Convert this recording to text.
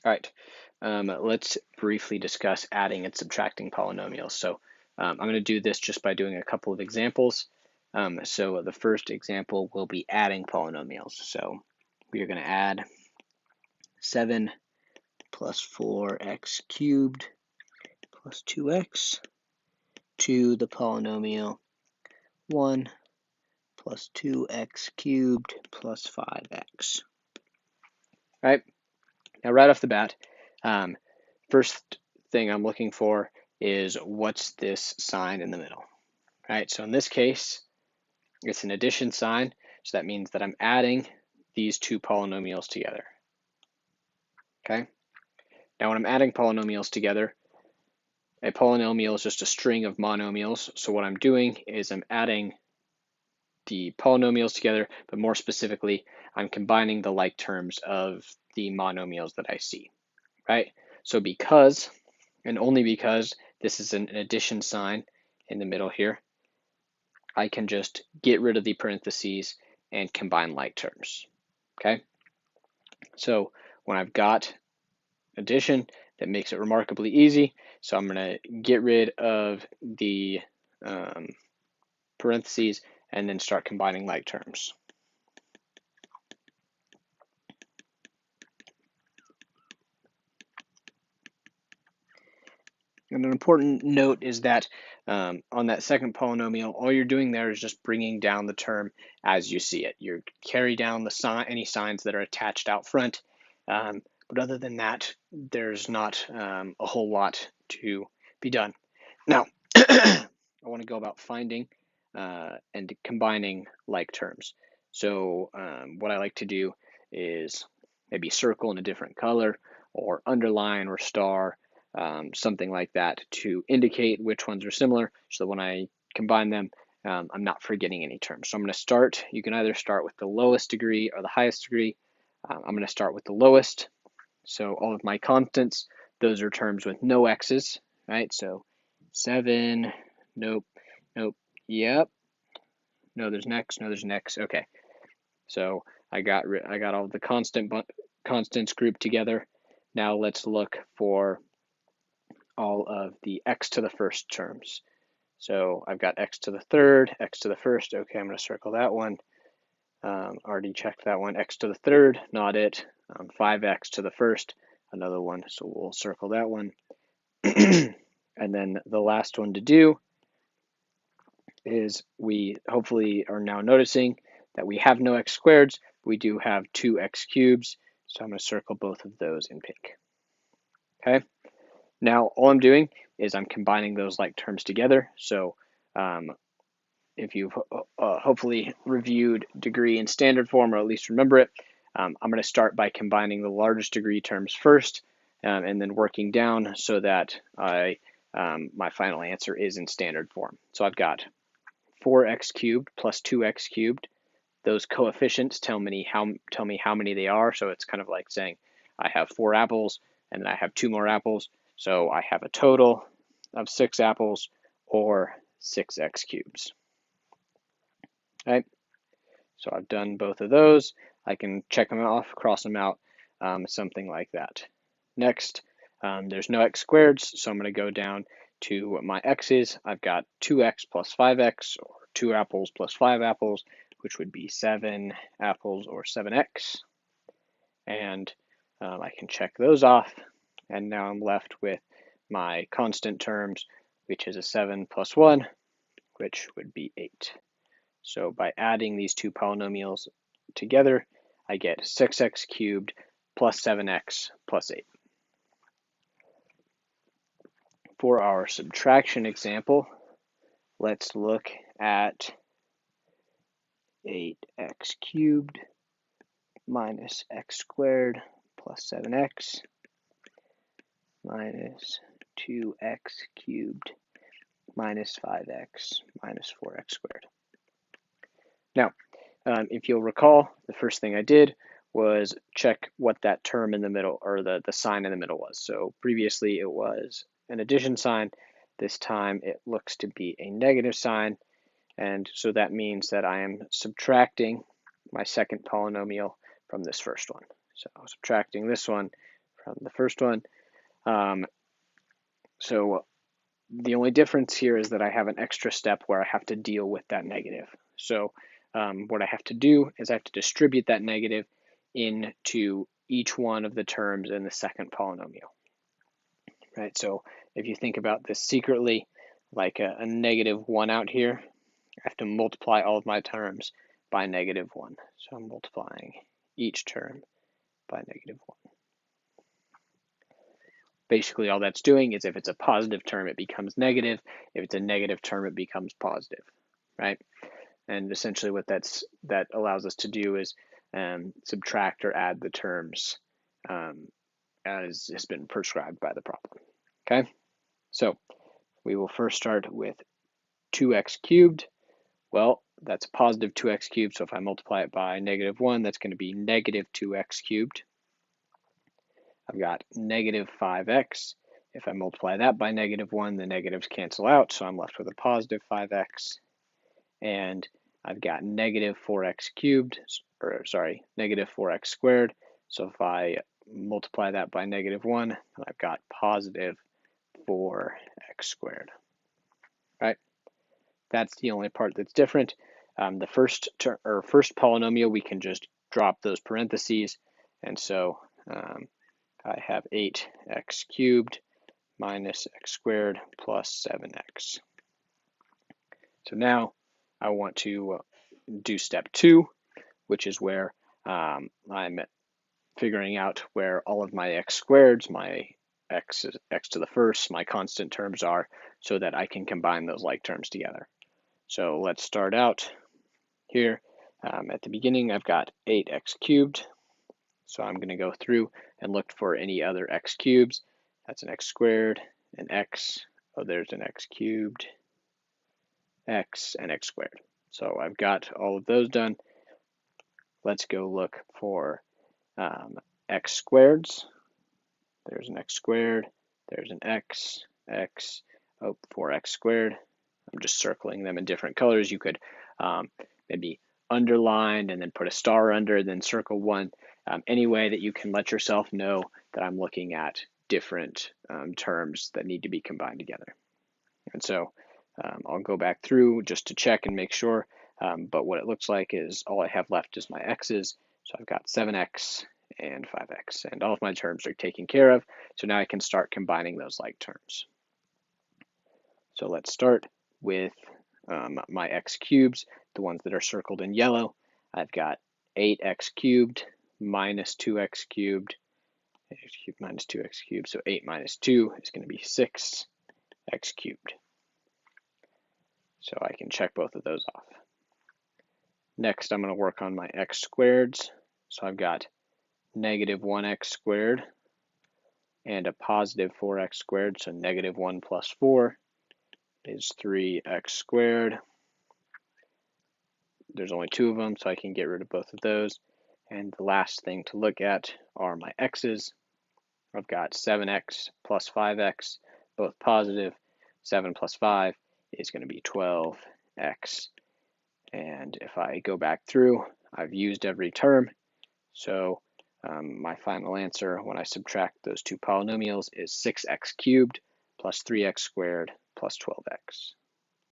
All right, let's briefly discuss adding and subtracting polynomials. So I'm going to do this just by doing a couple of examples. So the first example will be adding polynomials. So we are going to add 7 plus 4x cubed plus 2x to the polynomial 1 plus 2x cubed plus 5x. All right, now right off the bat, first thing I'm looking for is what's this sign in the middle. Right, so in this case, it's an addition sign, so that means that I'm adding these two polynomials together. Okay, now when I'm adding polynomials together, a polynomial is just a string of monomials, so what I'm doing is I'm adding the polynomials together, but more specifically, I'm combining the like terms of the monomials that I see. Right, so because, and only because, this is an addition sign in the middle here, I can just get rid of the parentheses and combine like terms. Okay, so when I've got addition, that makes it remarkably easy. So I'm going to get rid of the parentheses and then start combining like terms. And an important note is that on that second polynomial, all you're doing there is just bringing down the term as you see it. You carry down the sign, any signs that are attached out front, but other than that, there's not a whole lot to be done. Now, I want to go about finding and combining like terms. So what I like to do is maybe circle in a different color or underline or star, something like that to indicate which ones are similar so that when I combine them, I'm not forgetting any terms. So I'm going to start, you can either start with the lowest degree or the highest degree. I'm going to start with the lowest. So all of my constants, those are terms with no x's, right? So 7, nope, nope, yep, no, there's an x, no, there's an x, okay. So I got all the constants grouped together. Now let's look for all of the x to the first terms. So I've got x to the third, x to the first. Okay, I'm going to circle that one. Already checked that one. X to the third, not it. 5x to the first, another one. So we'll circle that one. And then the last one to do is we hopefully are now noticing that we have no x squareds. We do have 2x cubes. So I'm going to circle both of those in pink. Okay. Now all I'm doing is I'm combining those like terms together. So if you've hopefully reviewed degree in standard form, or at least remember it, I'm going to start by combining the largest degree terms first, and then working down so that my final answer is in standard form. So I've got 4x cubed plus 2x cubed. Those coefficients tell me how many they are. So it's kind of like saying I have 4 apples and then I have 2 more apples. So I have a total of 6 apples, or 6x cubes. Right? So I've done both of those. I can check them off, cross them out, something like that. Next, there's no x squareds, so I'm going to go down to my x's. I've got 2x plus 5x, or 2 apples plus 5 apples, which would be 7 apples, or 7x. And I can check those off. And now I'm left with my constant terms, which is a 7 plus 1, which would be 8. So by adding these two polynomials together, I get 6x cubed plus 7x plus 8. For our subtraction example, let's look at 8x cubed minus x squared plus 7x minus 2x cubed minus 5x minus 4x squared. Now, if you'll recall, the first thing I did was check what that term in the middle, or the sign in the middle was. So previously it was an addition sign. This time it looks to be a negative sign. And so that means that I am subtracting my second polynomial from this first one. So subtracting this one from the first one. So the only difference here is that I have an extra step where I have to deal with that negative. So what I have to do is I have to distribute that negative into each one of the terms in the second polynomial. Right, so if you think about this secretly, like a negative 1 out here, I have to multiply all of my terms by negative 1. So I'm multiplying each term by negative 1. Basically, all that's doing is if it's a positive term, it becomes negative. If it's a negative term, it becomes positive, right? And essentially what that allows us to do is subtract or add the terms as has been prescribed by the problem, okay? So we will first start with 2x cubed. Well, that's a positive 2x cubed, so if I multiply it by negative 1, that's going to be negative 2x cubed. I've got negative 5x. If I multiply that by negative 1, the negatives cancel out, so I'm left with a positive 5x. And I've got negative 4x cubed, or sorry, negative 4x squared. So if I multiply that by negative 1, I've got positive 4x squared. Right? That's the only part that's different. The first polynomial, we can just drop those parentheses, and so I have 8x cubed minus x squared plus 7x. So now I want to do step 2, which is where I'm figuring out where all of my x squareds, my x to the first, my constant terms are, so that I can combine those like terms together. So let's start out here. At the beginning, I've got 8x cubed. So I'm going to go through and look for any other x cubes. That's an x squared, an x, oh, there's an x cubed, x, and x squared. So I've got all of those done. Let's go look for x squareds. There's an x squared, there's an x, 4x squared. I'm just circling them in different colors. You could maybe underline and then put a star under, then circle one. Any way that you can let yourself know that I'm looking at different terms that need to be combined together. And so I'll go back through just to check and make sure, but what it looks like is all I have left is my x's. So I've got 7x and 5x, and all of my terms are taken care of. So now I can start combining those like terms. So let's start with my x cubes, the ones that are circled in yellow. I've got 8x cubed minus 2x cubed, x cubed minus 2x cubed, so 8 minus 2 is going to be 6x cubed. So I can check both of those off. Next, I'm going to work on my x squareds. So I've got negative 1x squared and a positive 4x squared, so negative 1 plus 4 is 3x squared. There's only 2 of them, so I can get rid of both of those. And the last thing to look at are my x's. I've got 7x plus 5x, both positive. 7 plus 5 is going to be 12x. And if I go back through, I've used every term. So my final answer when I subtract those two polynomials is 6x cubed plus 3x squared plus 12x.